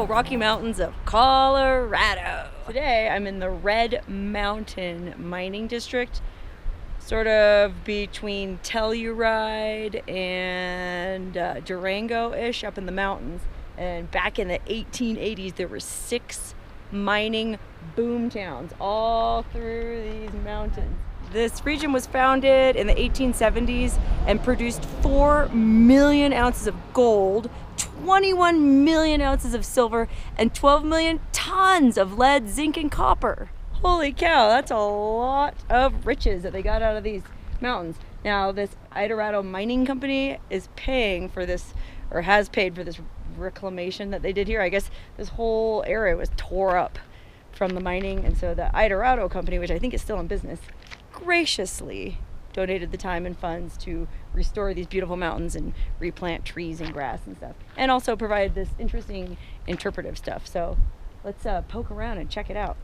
beautiful Rocky Mountains of Colorado. Today I'm in the Red Mountain mining district, sort of between Telluride and Durango-ish up in the mountains. And back in the 1880s, there were 6 mining boom towns all through these mountains. This region was founded in the 1870s and produced 4 million ounces of gold, 21 million ounces of silver, and 12 million tons of lead, zinc, and copper. Holy cow, that's a lot of riches that they got out of these mountains. Now, this Idaho Mining Company is paying for this, or has paid for this reclamation that they did here. I guess this whole area was tore up from the mining, and so the Idaho Company, which I think is still in business, graciously donated the time and funds to restore these beautiful mountains and replant trees and grass and stuff, and also provide this interesting interpretive stuff. So let's poke around and check it out.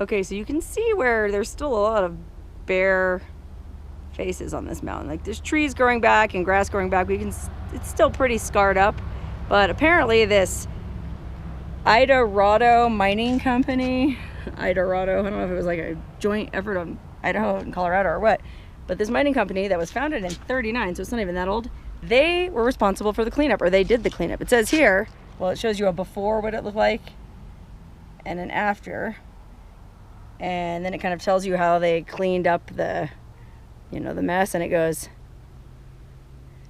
Okay, so you can see where there's still a lot of bare faces on this mountain. Like, there's trees growing back and grass growing back. It's still pretty scarred up, but apparently this Idaho Mining Company, Idaho, I don't know if it was like a joint effort on Idaho and Colorado or what, but this mining company that was founded in 39, so it's not even that old, they were responsible for the cleanup, or they did the cleanup. It says here, well, it shows you a before, what it looked like, and an after, and then it kind of tells you how they cleaned up the, the mess, and it goes,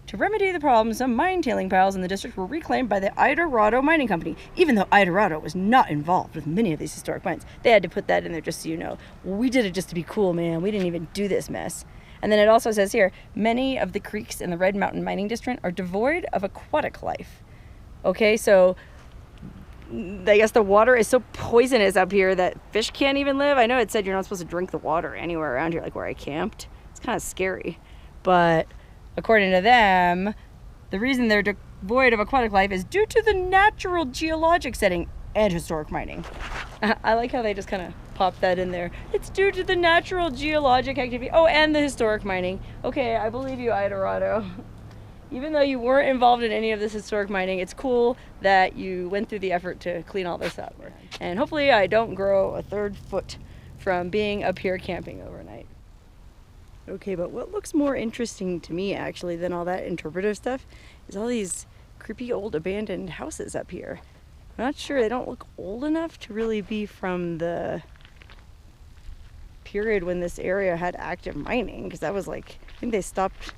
to remedy the problem, some mine tailing piles in the district were reclaimed by the Idaho Mining Company. Even though Idaho was not involved with many of these historic mines, they had to put that in there just so you know. We did it just to be cool, man. We didn't even do this mess. And then it also says here, many of the creeks in the Red Mountain Mining District are devoid of aquatic life. Okay, so I guess the water is so poisonous up here that fish can't even live. I know it said you're not supposed to drink the water anywhere around here, like where I camped. It's kind of scary, but according to them, the reason they're devoid of aquatic life is due to the natural geologic setting and historic mining. I like how they just kind of pop that in there. It's due to the natural geologic activity. Oh, and the historic mining. Okay, I believe you, Idaho. Even though you weren't involved in any of this historic mining, it's cool that you went through the effort to clean all this up. And hopefully I don't grow a 3rd foot from being up here camping overnight. Okay, but what looks more interesting to me, actually, than all that interpretive stuff is all these creepy old abandoned houses up here. I'm not sure, they don't look old enough to really be from the period when this area had active mining, because that was like, I think they stopped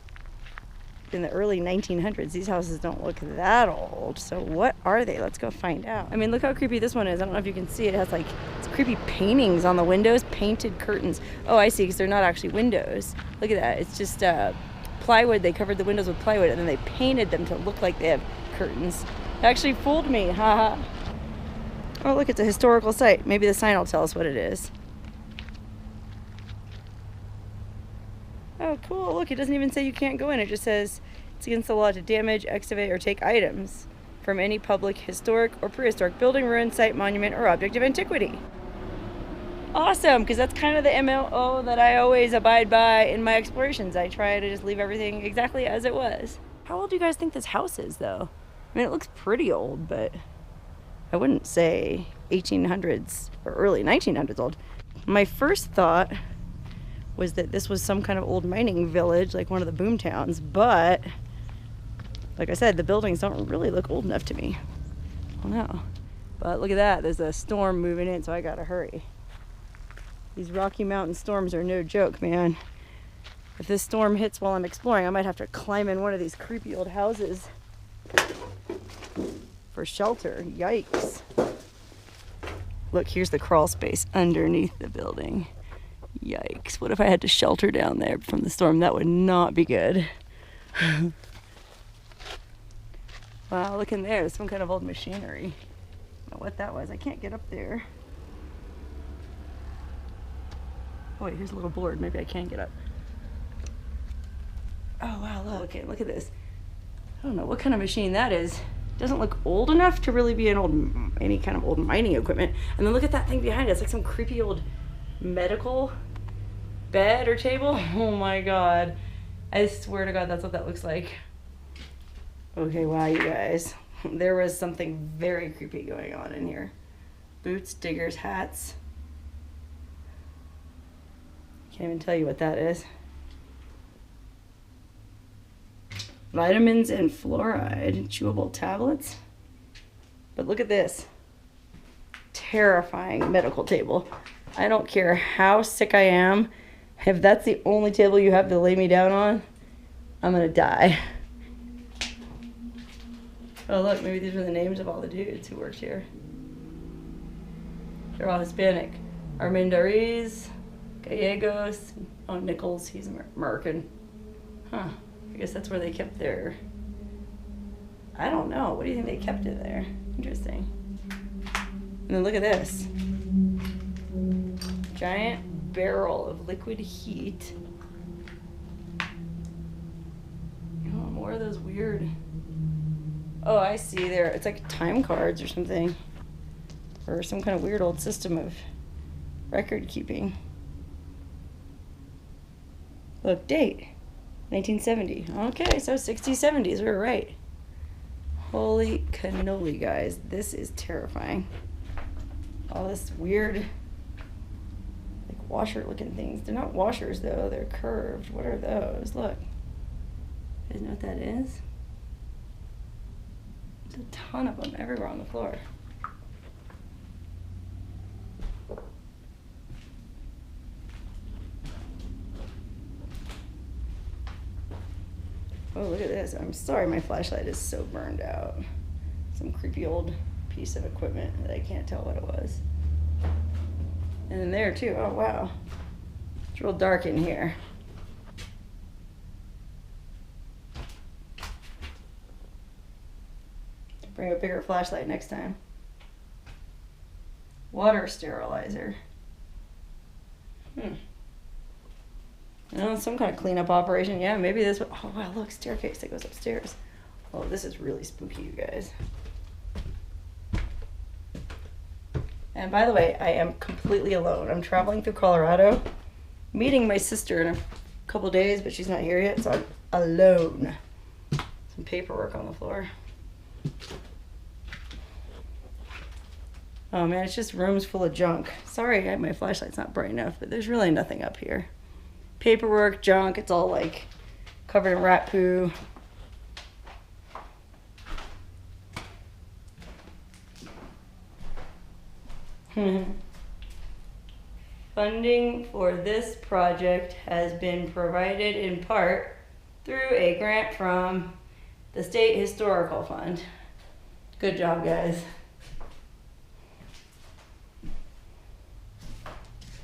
in the early 1900s. These houses don't look that old. So what are they? Let's go find out. I mean, look how creepy this one is. I don't know if you can see it. It has like it's creepy paintings on the windows, painted curtains. Oh, I see, because they're not actually windows. Look at that. It's just plywood. They covered the windows with plywood and then they painted them to look like they have curtains. It actually fooled me. Haha. Oh, look, it's a historical site. Maybe the sign will tell us what it is. Oh, cool. Look, it doesn't even say you can't go in. It just says it's against the law to damage, excavate, or take items from any public, historic, or prehistoric building, ruin, site, monument, or object of antiquity. Awesome, because that's kind of the MO that I always abide by in my explorations. I try to just leave everything exactly as it was. How old do you guys think this house is, though? I mean, it looks pretty old, but I wouldn't say 1800s or early 1900s old. My first thought was that this was some kind of old mining village, like one of the boom towns, but like I said, the buildings don't really look old enough to me. I don't know. But look at that, there's a storm moving in, so I gotta hurry. These Rocky Mountain storms are no joke, man. If this storm hits while I'm exploring, I might have to climb in one of these creepy old houses for shelter. Yikes. Look, here's the crawl space underneath the building. Yikes, what if I had to shelter down there from the storm? That would not be good. Wow, look in there, some kind of old machinery. I don't know what that was, I can't get up there. Oh wait, here's a little board, maybe I can get up. Oh wow, look, okay, look at this. I don't know what kind of machine that is. It doesn't look old enough to really be any kind of old mining equipment. And then look at that thing behind it, it's like some creepy old medical bed or table. Oh my god, I swear to god that's what that looks like. Okay, wow, you guys, There was something very creepy going on in here. Boots, diggers, hats. Can't even tell you what that is. Vitamins and fluoride, chewable tablets. But look at this. Terrifying medical table. I don't care how sick I am. If that's the only table you have to lay me down on, I'm gonna die. Oh look, maybe these are the names of all the dudes who worked here. They're all Hispanic. Armendariz, Gallegos, oh Nichols, he's American. Huh, I guess that's where they kept their, I don't know, what do you think they kept in there? Interesting. And then look at this. Giant barrel of liquid heat. Oh, more of those weird, oh, I see there. It's like time cards or something. Or some kind of weird old system of record keeping. Look, date. 1970. Okay, so 60s, 70s. We were right. Holy cannoli, guys. This is terrifying. All this weird, like washer-looking things. They're not washers, though. They're curved. What are those? Look. You guys know what that is? There's a ton of them everywhere on the floor. Oh, look at this. I'm sorry my flashlight is so burned out. Some creepy old piece of equipment that I can't tell what it was. And then there too. Oh, wow. It's real dark in here. Bring a bigger flashlight next time. Water sterilizer. Oh, some kind of cleanup operation. Yeah, maybe this. Oh wow, look, staircase that goes upstairs. Oh, this is really spooky, you guys. And by the way, I am completely alone. I'm traveling through Colorado, meeting my sister in a couple days, but she's not here yet, so I'm alone. Some paperwork on the floor. Oh man, it's just rooms full of junk. Sorry, my flashlight's not bright enough, but there's really nothing up here. Paperwork, junk, it's all like covered in rat poo. Funding for this project has been provided in part through a grant from the State Historical Fund. Good job, guys.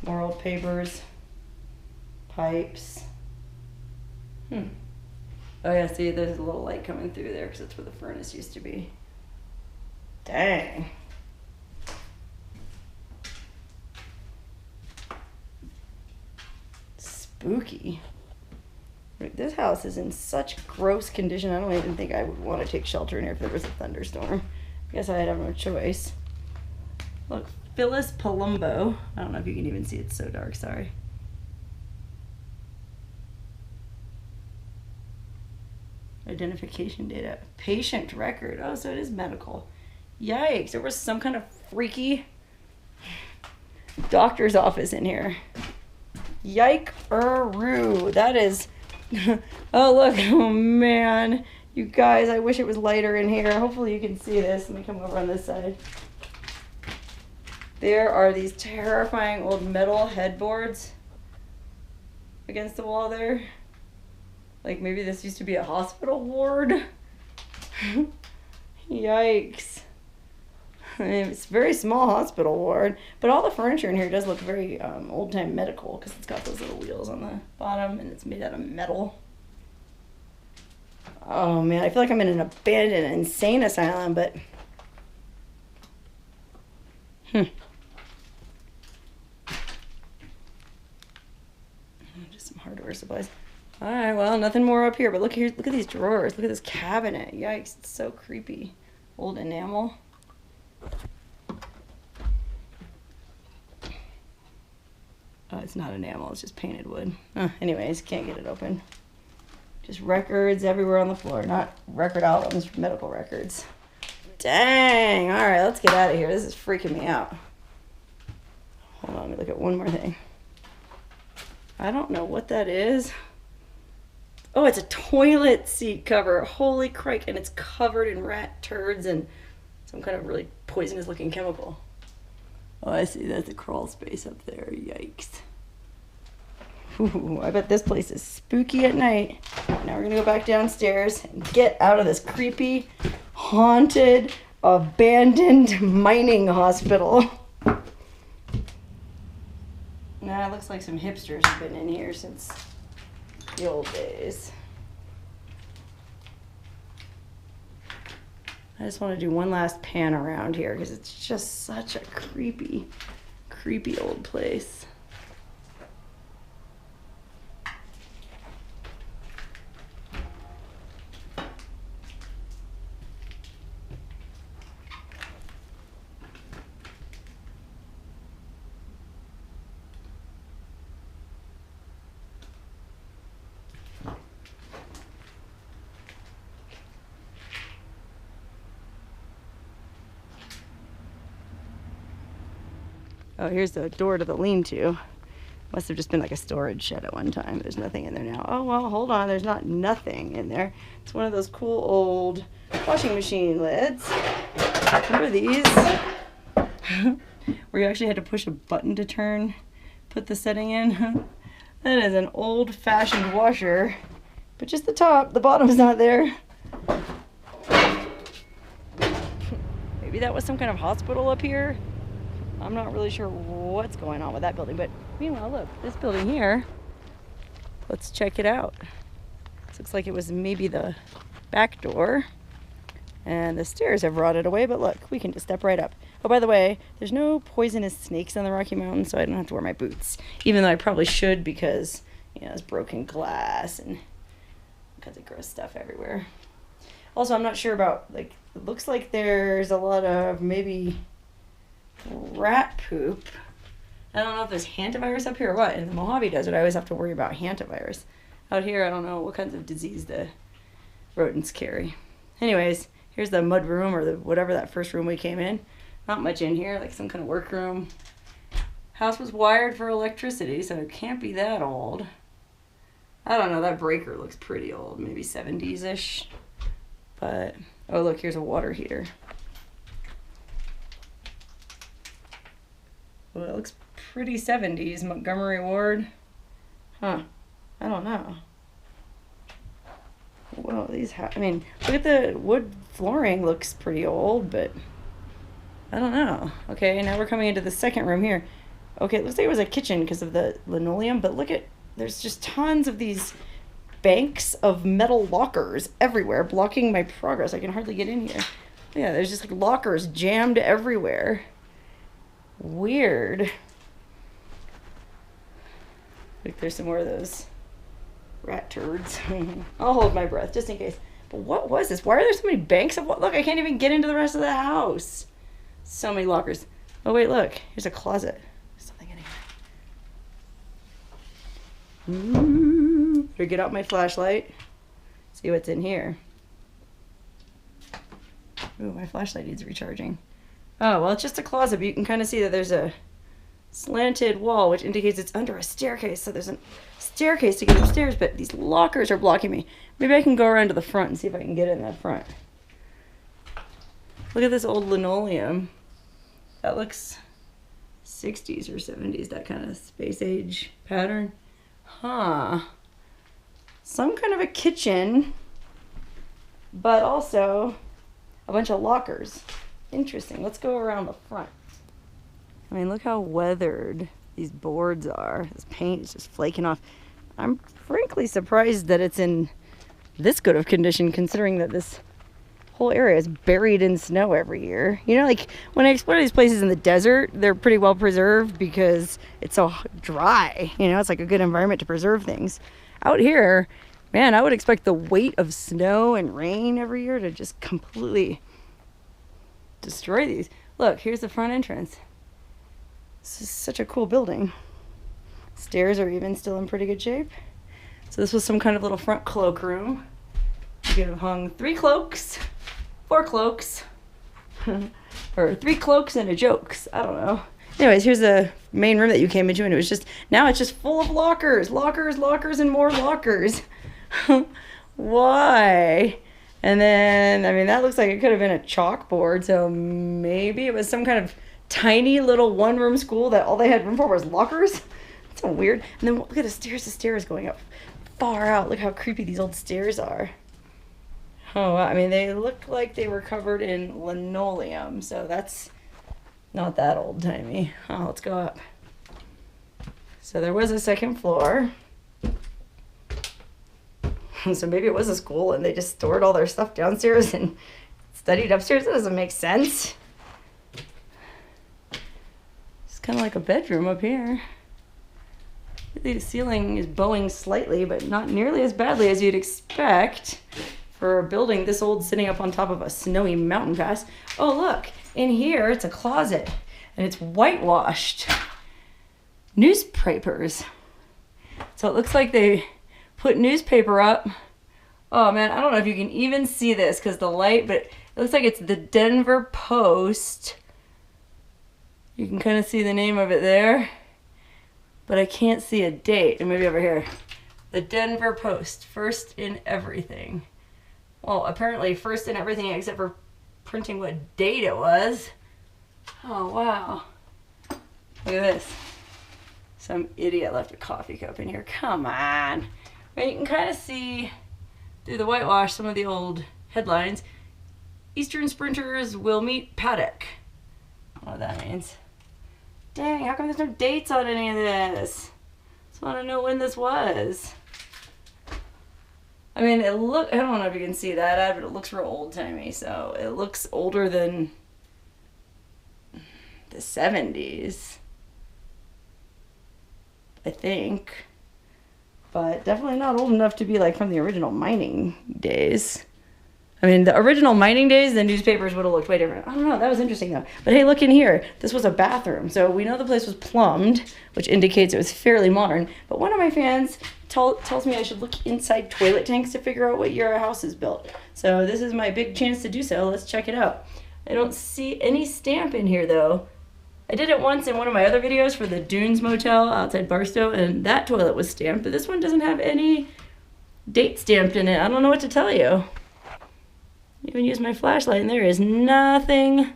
More old papers. Pipes. Oh yeah, see, there's a little light coming through there because that's where the furnace used to be. Dang. Spooky. This house is in such gross condition. I don't even think I would want to take shelter in here if there was a thunderstorm. I guess I'd have no choice. Look, Phyllis Palumbo. I don't know if you can even see, it's so dark, sorry. Identification data. Patient record. Oh, so it is medical. Yikes, there was some kind of freaky doctor's office in here. Yike-er-roo. That is... Oh, look. Oh, man. You guys, I wish it was lighter in here. Hopefully you can see this. Let me come over on this side. There are these terrifying old metal headboards against the wall there. Like maybe this used to be a hospital ward. Yikes. It's a very small hospital ward, but all the furniture in here does look very old-time medical because it's got those little wheels on the bottom and it's made out of metal. Oh man, I feel like I'm in an abandoned insane asylum, but just some hardware supplies. All right, well, nothing more up here, but look here, look at these drawers. Look at this cabinet. Yikes, it's so creepy. Old enamel. Oh, it's not enamel, it's just painted wood. Anyways, can't get it open. Just records everywhere on the floor, not record albums, medical records. Dang. All right, let's get out of here. This is freaking me out. Hold on, let me look at one more thing. I don't know what that is. Oh, it's a toilet seat cover. Holy crike. And it's covered in rat turds and some kind of really poisonous looking chemical. Oh, I see. That's a crawl space up there. Yikes. Ooh, I bet this place is spooky at night. Now we're going to go back downstairs and get out of this creepy, haunted, abandoned mining hospital. Nah, it looks like some hipsters have been in here since the old days. I just want to do one last pan around here because it's just such a creepy, creepy old place. Oh, here's the door to the lean-to. Must have just been like a storage shed at one time. There's nothing in there now. Oh, well, hold on. There's not nothing in there. It's one of those cool old washing machine lids. Remember these? Where you actually had to push a button to turn, put the setting in. That is an old-fashioned washer. But just the top. The bottom's not there. Maybe that was some kind of hospital up here. I'm not really sure what's going on with that building, but meanwhile, look, this building here, let's check it out. This looks like it was maybe the back door, and the stairs have rotted away, but look, we can just step right up. Oh, by the way, there's no poisonous snakes on the Rocky Mountains, so I don't have to wear my boots, even though I probably should because, you know, there's broken glass and all kinds of gross stuff everywhere. Also, I'm not sure about, like, it looks like there's a lot of maybe rat poop. I don't know if there's hantavirus up here or what. In the Mojave Desert, I always have to worry about hantavirus. Out here, I don't know what kinds of disease the rodents carry. Anyways, here's the mud room or the whatever that first room we came in. Not much in here, like some kind of workroom. House was wired for electricity, so it can't be that old. I don't know, that breaker looks pretty old, maybe 70s-ish. But, oh look, here's a water heater. Well, it looks pretty 70s. Montgomery Ward. Huh. I don't know. Well, I mean, look at the wood flooring. Looks pretty old, but I don't know. Okay, now we're coming into the second room here. Okay, it looks like it was a kitchen because of the linoleum, but look at, there's just tons of these banks of metal lockers everywhere blocking my progress. I can hardly get in here. Yeah, there's just like lockers jammed everywhere. Weird. Like there's some more of those rat turds. I'll hold my breath just in case. But what was this? Why are there so many banks of what? Look, I can't even get into the rest of the house. So many lockers. Oh wait, look. Here's a closet. There's something in here. Ooh. Better get out my flashlight. See what's in here. Ooh, my flashlight needs recharging. Oh, well, it's just a closet, but you can kind of see that there's a slanted wall, which indicates it's under a staircase. So there's a staircase to get upstairs, but these lockers are blocking me. Maybe I can go around to the front and see if I can get in that front. Look at this old linoleum. That looks 60s or 70s, that kind of space age pattern. Huh. Some kind of a kitchen, but also a bunch of lockers. Interesting. Let's go around the front. I mean, look how weathered these boards are. This paint is just flaking off. I'm frankly surprised that it's in this good of condition, considering that this whole area is buried in snow every year. You know, like when I explore these places in the desert, they're pretty well preserved because it's so dry. You know, it's like a good environment to preserve things. Out here, man, I would expect the weight of snow and rain every year to just completely destroy these. Look, here's the front entrance. This is such a cool building. Stairs are even still in pretty good shape. So this was some kind of little front cloak room. You could have hung 3 cloaks, 4 cloaks, Or 3 cloaks and a jokes. I don't know. Anyways, here's the main room that you came into, and it was just, now it's just full of lockers. Lockers, lockers, and more lockers. Why? And then, I mean, that looks like it could have been a chalkboard, so maybe it was some kind of tiny little one-room school that all they had room for was lockers. That's so weird. And then look at the stairs going up far out. Look how creepy these old stairs are. Oh, wow. I mean, they look like they were covered in linoleum, so that's not that old-timey. Oh, let's go up. So there was a second floor. So maybe it was a school and they just stored all their stuff downstairs and studied upstairs. That doesn't make sense. It's kind of like a bedroom up here. The ceiling is bowing slightly, but not nearly as badly as you'd expect for a building this old sitting up on top of a snowy mountain pass. Oh, look, in here it's a closet and it's whitewashed. Newspapers. So it looks like they put newspaper up. Oh man, I don't know if you can even see this because the light, but it looks like it's the Denver Post. You can kind of see the name of it there, but I can't see a date. And maybe over here. The Denver Post, first in everything. Well, apparently first in everything except for printing what date it was. Oh wow. Look at this. Some idiot left a coffee cup in here. Come on. But you can kind of see through the whitewash some of the old headlines. Eastern sprinters will meet paddock. I don't know what that means. Dang, how come there's no dates on any of this? Just want to know when this was. I mean, I don't know if you can see that ad, but it looks real old-timey. So it looks older than the 70s. I think. But definitely not old enough to be like from the original mining days. I mean, the original mining days, the newspapers would have looked way different. I don't know, that was interesting though. But hey, look in here. This was a bathroom. So we know the place was plumbed, which indicates it was fairly modern. But one of my fans tells me I should look inside toilet tanks to figure out what year a house is built. So this is my big chance to do so. Let's check it out. I don't see any stamp in here though. I did it once in one of my other videos for the Dunes Motel outside Barstow, and that toilet was stamped, but this one doesn't have any date stamped in it. I don't know what to tell you. Even use my flashlight, and there is nothing.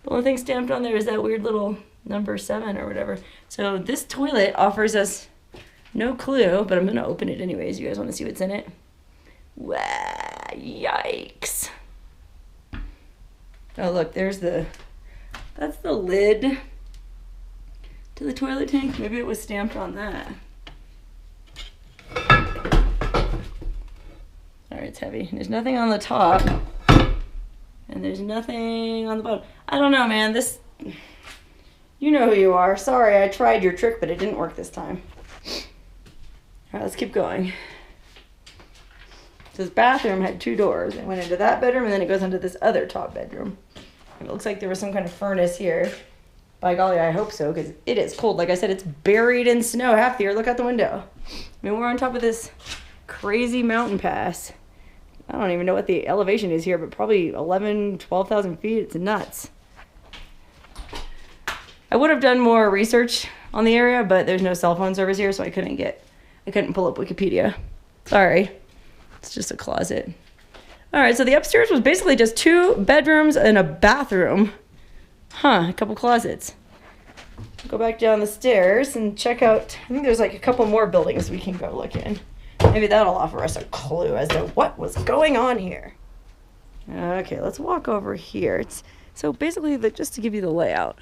The only thing stamped on there is that weird little number 7 or whatever. So this toilet offers us no clue, but I'm going to open it anyways. You guys want to see what's in it? Wow, yikes. Oh, look, that's the lid to the toilet tank. Maybe it was stamped on that. Alright, it's heavy. There's nothing on the top. And there's nothing on the bottom. I don't know, man. You know who you are. Sorry, I tried your trick, but it didn't work this time. Alright, let's keep going. This bathroom had 2 doors. It went into that bedroom, and then it goes into this other top bedroom. It looks like there was some kind of furnace here. By golly, I hope so, because it is cold. Like I said, it's buried in snow half the year. Look out the window. I mean, we're on top of this crazy mountain pass. I don't even know what the elevation is here, but probably 12,000 feet. It's nuts. I would have done more research on the area, but there's no cell phone service here, so I couldn't pull up Wikipedia. Sorry. It's just a closet. All right, so the upstairs was basically just 2 bedrooms and a bathroom. Huh, a couple closets. Go back down the stairs and check out, I think there's like a couple more buildings we can go look in. Maybe that'll offer us a clue as to what was going on here. Okay, let's walk over here. So basically, just to give you the layout,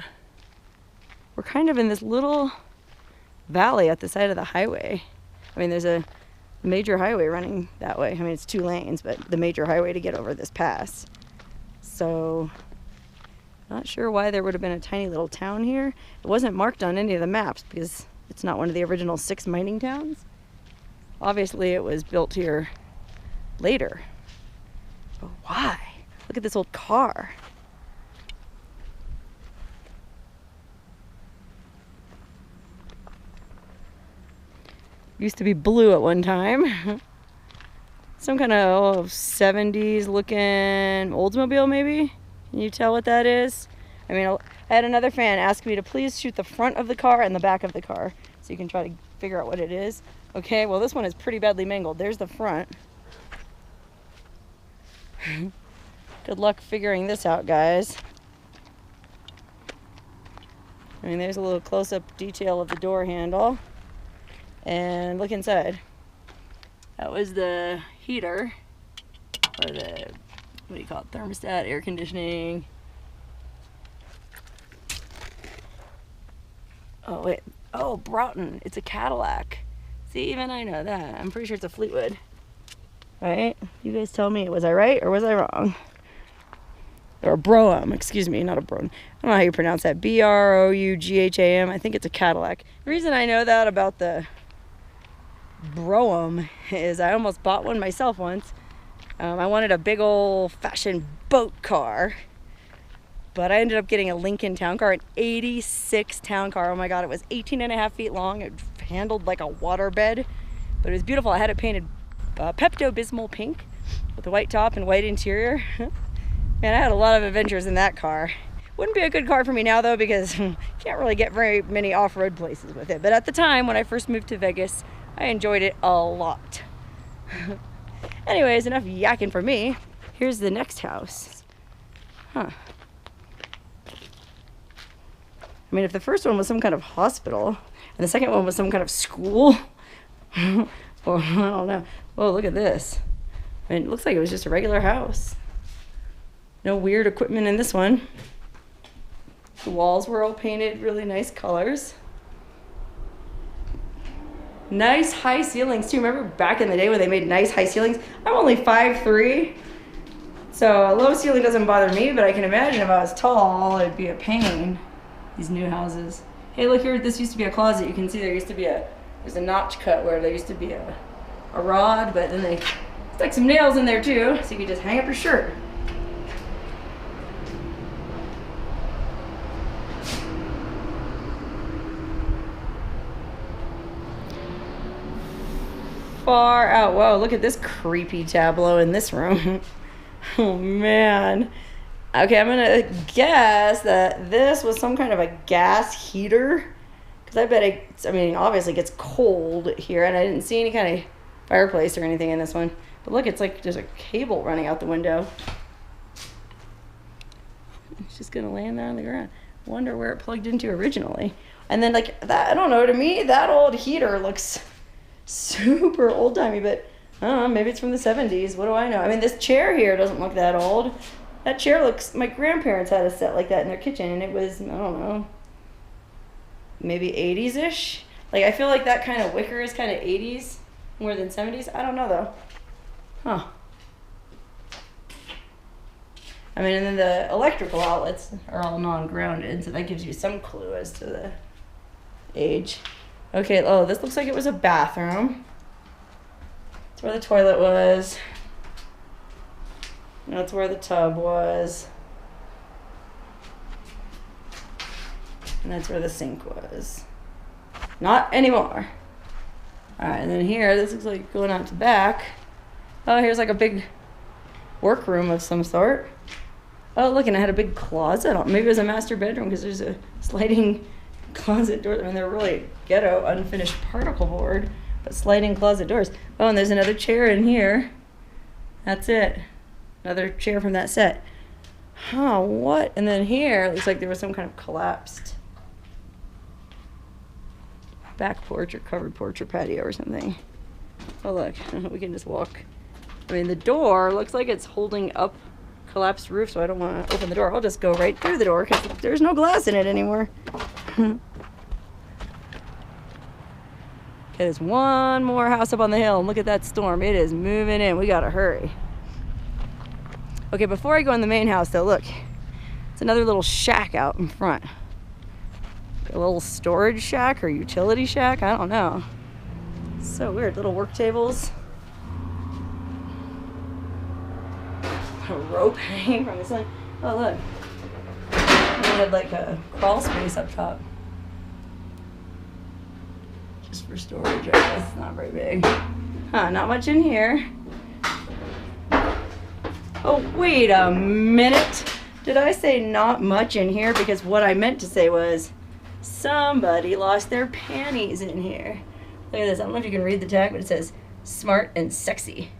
we're kind of in this little valley at the side of the highway. I mean, there's a major highway running that way. I mean, it's 2 lanes, but the major highway to get over this pass. So, not sure why there would have been a tiny little town here. It wasn't marked on any of the maps because it's not one of the original 6 mining towns. Obviously, it was built here later. But why? Look at this old car. Used to be blue at one time. Some kind of 70s looking Oldsmobile maybe? Can you tell what that is? I mean, I had another fan ask me to please shoot the front of the car and the back of the car so you can try to figure out what it is. Okay, well this one is pretty badly mangled. There's the front. Good luck figuring this out, guys. I mean, there's a little close-up detail of the door handle. And look inside. That was the heater, or the, what do you call it, thermostat, air conditioning. Oh, wait. Oh, Broughton. It's a Cadillac. See, even I know that. I'm pretty sure it's a Fleetwood. Right? You guys tell me. Was I right or was I wrong? Or Brougham, excuse me, not a Brougham. I don't know how you pronounce that. Brougham. I think it's a Cadillac. The reason I know that about the Brougham is I almost bought one myself once. I wanted a big old fashioned boat car, but I ended up getting a Lincoln Town Car, an 86 Town Car. Oh my God, it was 18.5 feet long. It handled like a waterbed, but it was beautiful. I had it painted Pepto-Bismol pink with a white top and white interior. Man, I had a lot of adventures in that car. Wouldn't be a good car for me now though, because you can't really get very many off-road places with it. But at the time when I first moved to Vegas, I enjoyed it a lot. Anyways, enough yakking for me. Here's the next house. Huh. I mean, if the first one was some kind of hospital, and the second one was some kind of school, or I don't know. Oh, look at this. I mean, it looks like it was just a regular house. No weird equipment in this one. The walls were all painted really nice colors. Nice high ceilings too. Remember back in the day when they made nice high ceilings? I'm only 5'3", so a low ceiling doesn't bother me, but I can imagine if I was tall, it'd be a pain. These new houses. Hey, look here, this used to be a closet. You can see there used to be there's a notch cut where there used to be a rod, but then they stuck some nails in there too, so you could just hang up your shirt. Far out. Whoa, look at this creepy tableau in this room. Oh man. Okay, I'm gonna guess that this was some kind of a gas heater, because I bet I mean, obviously it gets cold here, and I didn't see any kind of fireplace or anything in this one. But look, it's like there's a cable running out the window. It's just gonna land there on the ground. Wonder where it plugged into originally. And then like that, I don't know, to me that old heater looks super old-timey, but I don't know, maybe it's from the 70s. What do I know? I mean, this chair here doesn't look that old. That chair looks, my grandparents had a set like that in their kitchen, and it was, I don't know, maybe 80s-ish. Like, I feel like that kind of wicker is kind of 80s more than 70s. I don't know, though. Huh. I mean, and then the electrical outlets are all non-grounded, so that gives you some clue as to the age. Okay, oh, this looks like it was a bathroom. That's where the toilet was. That's where the tub was. And that's where the sink was. Not anymore. Alright, and then here, this looks like going out to back. Oh, here's like a big workroom of some sort. Oh, look, and I had a big closet. Maybe it was a master bedroom because there's a sliding closet door. I mean, they're really ghetto, unfinished particle board, but sliding closet doors. Oh, and there's another chair in here. That's it. Another chair from that set. Huh, what? And then here, it looks like there was some kind of collapsed back porch or covered porch or patio or something. Oh, look, we can just walk. I mean, the door looks like it's holding up collapsed roof, so I don't want to open the door. I'll just go right through the door because there's no glass in it anymore. Okay, there's one more house up on the hill, and look at that storm. It is moving in. We gotta hurry. Okay, before I go in the main house, though, look. It's another little shack out in front. A little storage shack or utility shack? I don't know. It's so weird. Little work tables. A rope hanging from the sun. Oh, look. They had like a crawl space up top. Just for storage, I guess. Not very big. Huh, not much in here. Oh, wait a minute. Did I say not much in here? Because what I meant to say was somebody lost their panties in here. Look at this. I don't know if you can read the tag, but it says smart and sexy.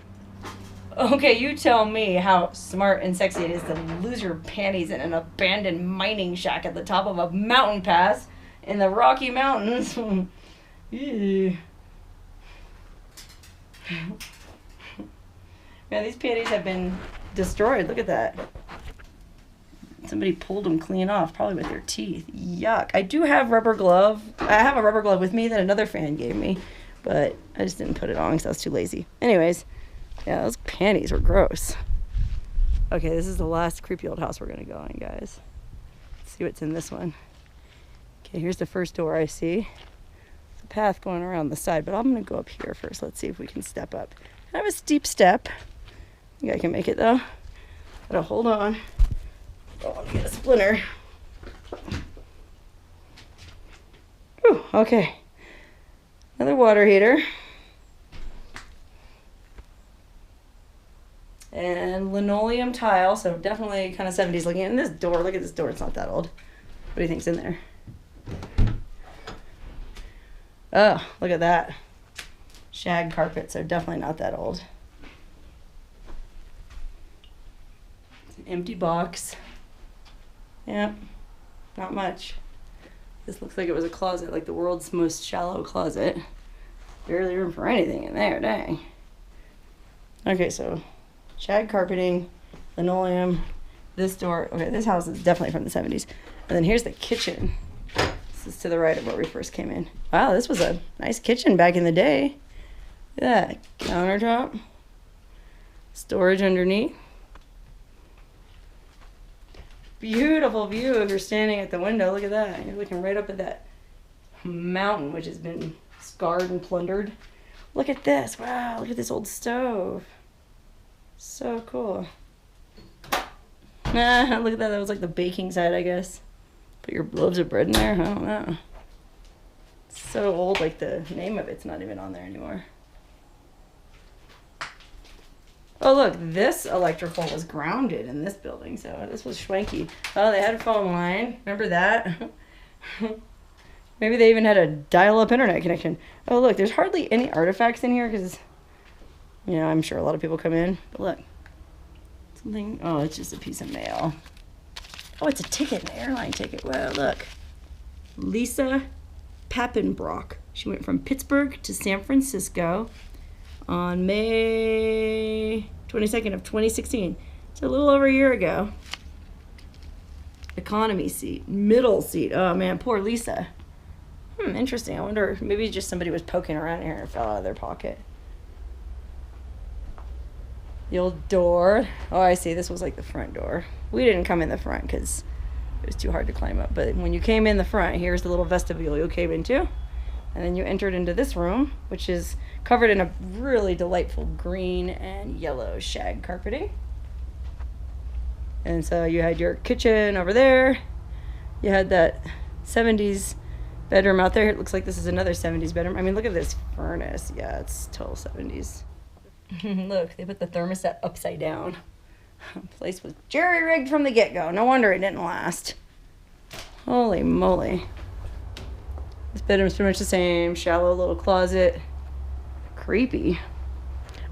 Okay, you tell me how smart and sexy it is to lose your panties in an abandoned mining shack at the top of a mountain pass in the Rocky Mountains. Ew. Man, these panties have been destroyed. Look at that. Somebody pulled them clean off, probably with their teeth. Yuck. I do have rubber glove. I have a rubber glove with me that another fan gave me, but I just didn't put it on because I was too lazy. Anyways. Yeah, those panties were gross. Okay, this is the last creepy old house we're gonna go in, guys. Let's see what's in this one. Okay, here's the first door I see. There's a path going around the side, but I'm gonna go up here first. Let's see if we can step up. I have a steep step. I think I can make it though. Gotta hold on. Oh, let me get a splinter. Whew, okay. Another water heater. And linoleum tile, so definitely kind of 70s looking. And this door, look at this door, it's not that old. What do you think's in there? Oh, look at that. Shag carpet, so definitely not that old. It's an empty box. Yep, not much. This looks like it was a closet, like the world's most shallow closet. Barely room for anything in there, dang. Okay, so shag carpeting, linoleum, this door. Okay, this house is definitely from the 70s. And then here's the kitchen. This is to the right of where we first came in. Wow, this was a nice kitchen back in the day. Look at that. Countertop. Storage underneath. Beautiful view if you're standing at the window. Look at that. You're looking right up at that mountain, which has been scarred and plundered. Look at this. Wow, look at this old stove. So cool. Nah, look at that. That was like the baking side, I guess. Put your loaves of bread in there? I don't know. It's so old, like the name of it's not even on there anymore. Oh, look, this electrical was grounded in this building, so this was schwanky. Oh, they had a phone line. Remember that? Maybe they even had a dial-up internet connection. Oh, look, there's hardly any artifacts in here because, you know, I'm sure a lot of people come in. But look, something. Oh, it's just a piece of mail. Oh, it's a ticket, an airline ticket. Wow, look. Lisa Pappenbrock. She went from Pittsburgh to San Francisco on May 22nd of 2016. It's a little over a year ago. Economy seat, middle seat. Oh man, poor Lisa. Interesting. I wonder if maybe just somebody was poking around here and fell out of their pocket. The old door. Oh, I see. This was like the front door. We didn't come in the front because it was too hard to climb up. But when you came in the front, here's the little vestibule you came into. And then you entered into this room, which is covered in a really delightful green and yellow shag carpeting. And so you had your kitchen over there. You had that 70s bedroom out there. It looks like this is another 70s bedroom. I mean, look at this furnace. Yeah, it's total 70s. Look, they put the thermostat upside down. The place was jerry-rigged from the get-go. No wonder it didn't last. Holy moly. This bedroom's pretty much the same. Shallow little closet. Creepy.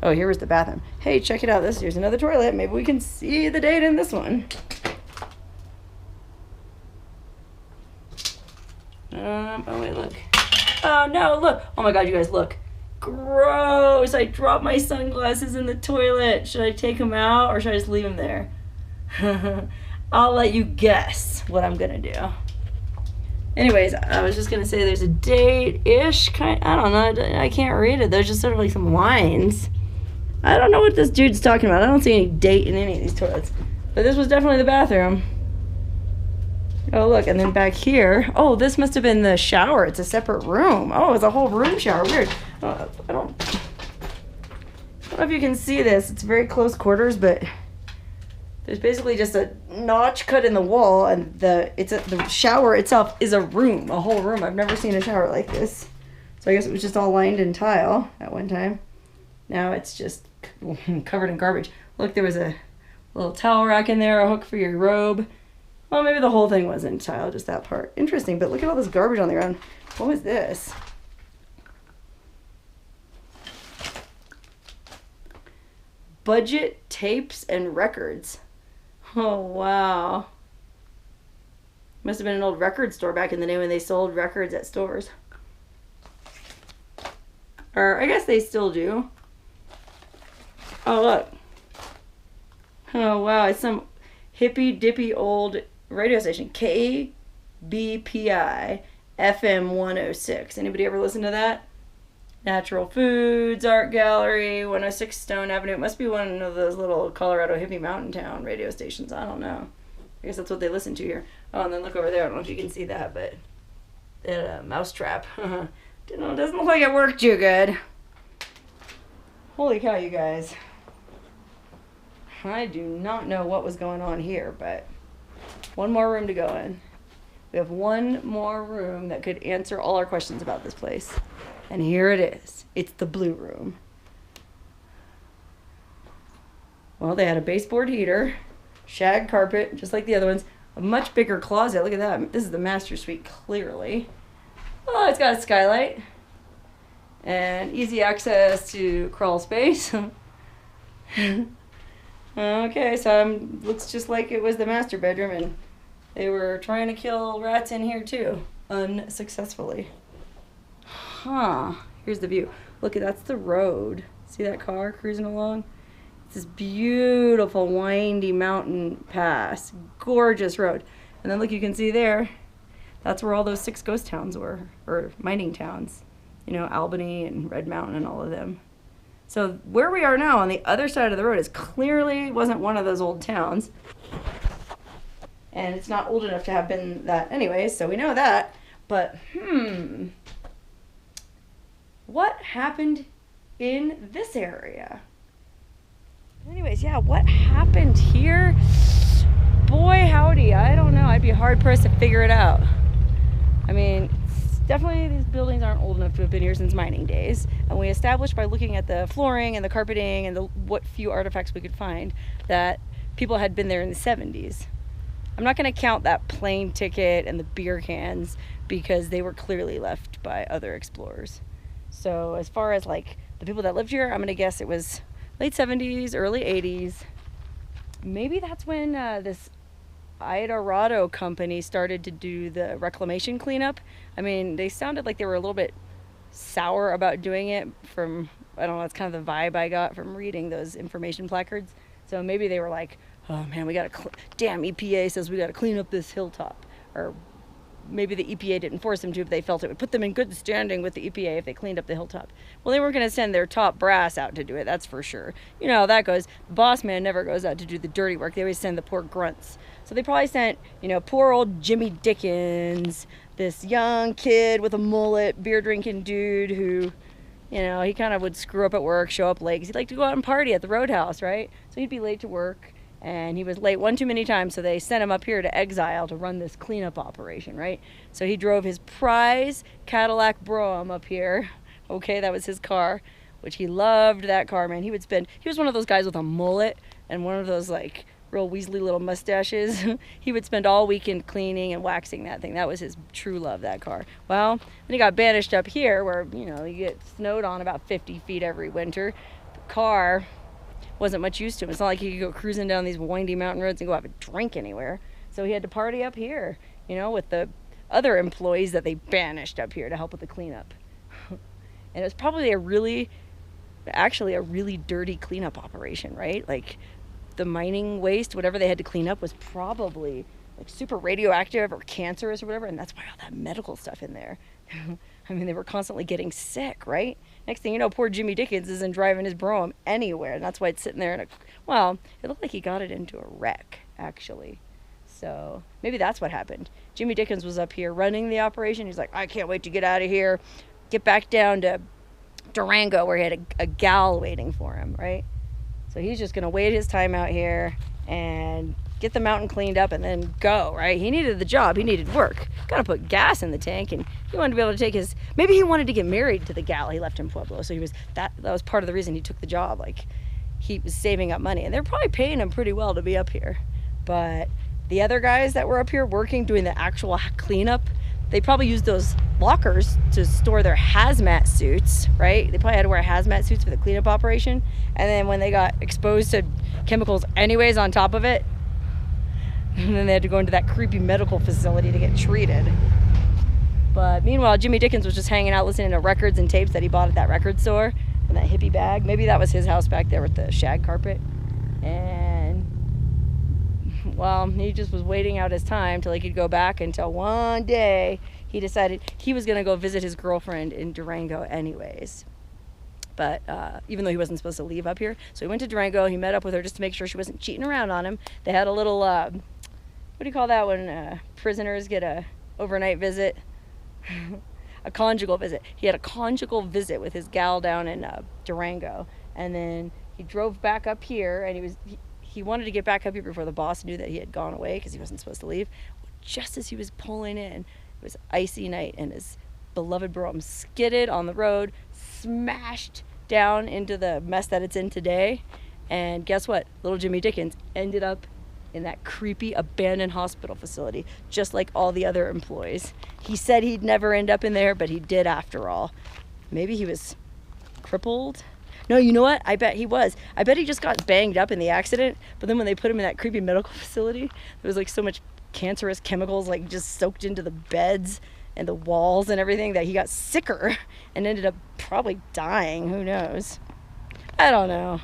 Oh, here was the bathroom. Hey, check it out. Here's another toilet. Maybe we can see the date in this one. Oh, wait, look. Oh, no, look. Oh, my God, you guys, look. Gross. I dropped my sunglasses in the toilet. Should I take them out or should I just leave them there? I'll let you guess what I'm going to do. Anyways, I was just going to say there's a date-ish kind. I don't know. I can't read it. There's just sort of like some lines. I don't know what this dude's talking about. I don't see any date in any of these toilets. But this was definitely the bathroom. Oh, look. And then back here. Oh, this must have been the shower. It's a separate room. Oh, it's a whole room shower. Weird. I don't know if you can see this. It's very close quarters, but there's basically just a notch cut in the wall, and the shower itself is a room, a whole room. I've never seen a shower like this. So I guess it was just all lined in tile at one time. Now it's just covered in garbage. Look, there was a A little towel rack in there, a hook for your robe. Well, maybe the whole thing wasn't tile, just that part. Interesting, but look at all this garbage on the ground. What was this? Budget tapes and records. Oh, wow. Must have been an old record store back in the day when they sold records at stores. Or I guess they still do. Oh, look. Oh, wow. It's some hippy dippy old radio station. KBPI FM 106. Anybody ever listen to that? Natural Foods, Art Gallery, 106 Stone Avenue. It must be one of those little Colorado hippie mountain town radio stations. I don't know. I guess that's what they listen to here. Oh, and then look over there. I don't know if you can see that, but they had a mouse trap. Doesn't look like it worked too good. Holy cow, you guys. I do not know what was going on here, but one more room to go in. We have one more room that could answer all our questions about this place. And here it is. It's the blue room. Well, they had a baseboard heater, shag carpet, just like the other ones, a much bigger closet. Look at that. This is the master suite, clearly. Oh, it's got a skylight and easy access to crawl space. Okay, so looks just like it was the master bedroom, and they were trying to kill rats in here too, unsuccessfully. Huh, here's the view. Look, that's the road. See that car cruising along? It's this beautiful windy mountain pass. Gorgeous road. And then look, you can see there, that's where all those 6 ghost towns were, or mining towns. You know, Albany and Red Mountain and all of them. So where we are now on the other side of the road is clearly wasn't one of those old towns. And it's not old enough to have been that anyway, so we know that. But, what happened in this area? Anyways, yeah, what happened here? Boy, howdy, I don't know. I'd be hard-pressed to figure it out. I mean, definitely these buildings aren't old enough to have been here since mining days. And we established by looking at the flooring and the carpeting and what few artifacts we could find that people had been there in the 70s. I'm not going to count that plane ticket and the beer cans because they were clearly left by other explorers. So as far as like the people that lived here, I'm going to guess it was late 70s, early 80s. Maybe that's when this Idarado company started to do the reclamation cleanup. I mean, they sounded like they were a little bit sour about doing it from, I don't know, that's kind of the vibe I got from reading those information placards. So maybe they were like, oh man, we got to, damn, EPA says we got to clean up this hilltop. Or maybe the EPA didn't force them to, but they felt it would put them in good standing with the EPA if they cleaned up the hilltop. Well, they weren't going to send their top brass out to do it, that's for sure. You know how that goes. The boss man never goes out to do the dirty work. They always send the poor grunts. So they probably sent, you know, poor old Jimmy Dickens, this young kid with a mullet, beer-drinking dude who, you know, he kind of would screw up at work, show up late, 'cause he'd like to go out and party at the Roadhouse, right? So he'd be late to work. And he was late one too many times, so they sent him up here to exile to run this cleanup operation, right? So he drove his prize Cadillac Brougham up here. Okay, that was his car, which he loved that car, man. He was one of those guys with a mullet and one of those like real weaselly little mustaches. He would spend all weekend cleaning and waxing that thing. That was his true love, that car. Well, then he got banished up here where, you know, you get snowed on about 50 feet every winter. The car wasn't much used to him. It's not like he could go cruising down these windy mountain roads and go have a drink anywhere. So he had to party up here, you know, with the other employees that they banished up here to help with the cleanup. And it was probably actually a really dirty cleanup operation, right? Like the mining waste, whatever they had to clean up was probably like super radioactive or cancerous or whatever. And that's why all that medical stuff in there. I mean, they were constantly getting sick, right? Next thing you know, poor Jimmy Dickens isn't driving his Brougham anywhere. And that's why it's sitting there in well, it looked like he got it into a wreck, actually. So maybe that's what happened. Jimmy Dickens was up here running the operation. He's like, I can't wait to get out of here, get back down to Durango where he had a gal waiting for him, right? So he's just going to wait his time out here and get the mountain cleaned up and then go, right? He needed the job. He needed work. Got to put gas in the tank, and he wanted to be able to take his, maybe he wanted to get married to the gal he left in Pueblo. So that was part of the reason he took the job. Like, he was saving up money, and they're probably paying him pretty well to be up here. But the other guys that were up here working, doing the actual cleanup, they probably used those lockers to store their hazmat suits, right? They probably had to wear hazmat suits for the cleanup operation. And then when they got exposed to chemicals anyways on top of it, and then they had to go into that creepy medical facility to get treated. But meanwhile, Jimmy Dickens was just hanging out listening to records and tapes that he bought at that record store in that hippie bag. Maybe that was his house back there with the shag carpet. And, well, he just was waiting out his time till he could go back, until one day he decided he was going to go visit his girlfriend in Durango anyways. But even though he wasn't supposed to leave up here. So he went to Durango, he met up with her just to make sure she wasn't cheating around on him. They had a little, what do you call that when prisoners get a overnight visit? A conjugal visit. He had a conjugal visit with his gal down in Durango. And then he drove back up here, and he wanted to get back up here before the boss knew that he had gone away because he wasn't supposed to leave. Just as he was pulling in, it was icy night, and his beloved Brougham skidded on the road, smashed down into the mess that it's in today. And guess what? Little Jimmy Dickens ended up in that creepy abandoned hospital facility, just like all the other employees. He said he'd never end up in there, but he did after all. Maybe he was crippled. No, you know what? I bet he was. I bet he just got banged up in the accident, but then when they put him in that creepy medical facility, there was like so much cancerous chemicals like just soaked into the beds and the walls and everything that he got sicker and ended up probably dying. Who knows? I don't know.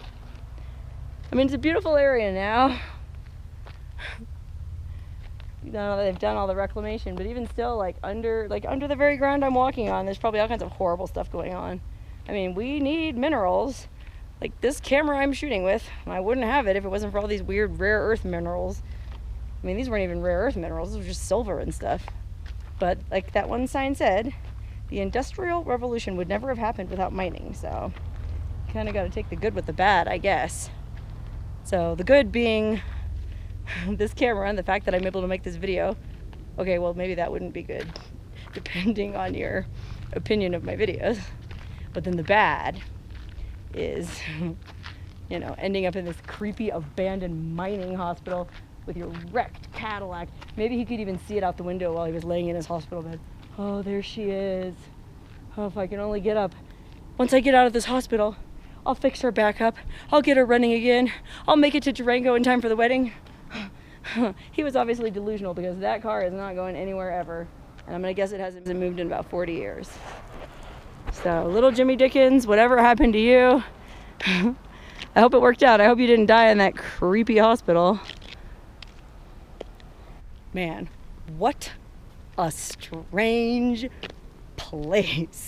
I mean, it's a beautiful area now. You know, they've done all the reclamation, but even still, like under the very ground I'm walking on, there's probably all kinds of horrible stuff going on. I mean, we need minerals. Like this camera I'm shooting with, I wouldn't have it if it wasn't for all these weird rare earth minerals. I mean, these weren't even rare earth minerals, these were just silver and stuff. But like that one sign said, the Industrial Revolution would never have happened without mining. So you kind of got to take the good with the bad, I guess. So the good being this camera and the fact that I'm able to make this video. Okay, well, maybe that wouldn't be good, depending on your opinion of my videos. But then the bad is, you know, ending up in this creepy abandoned mining hospital with your wrecked Cadillac. Maybe he could even see it out the window while he was laying in his hospital bed. Oh, there she is. Oh, if I can only get up. Once I get out of this hospital, I'll fix her back up. I'll get her running again. I'll make it to Durango in time for the wedding. He was obviously delusional because that car is not going anywhere ever. And I'm going to guess it hasn't been moved in about 40 years. So, little Jimmy Dickens, whatever happened to you, I hope it worked out. I hope you didn't die in that creepy hospital. Man, what a strange place.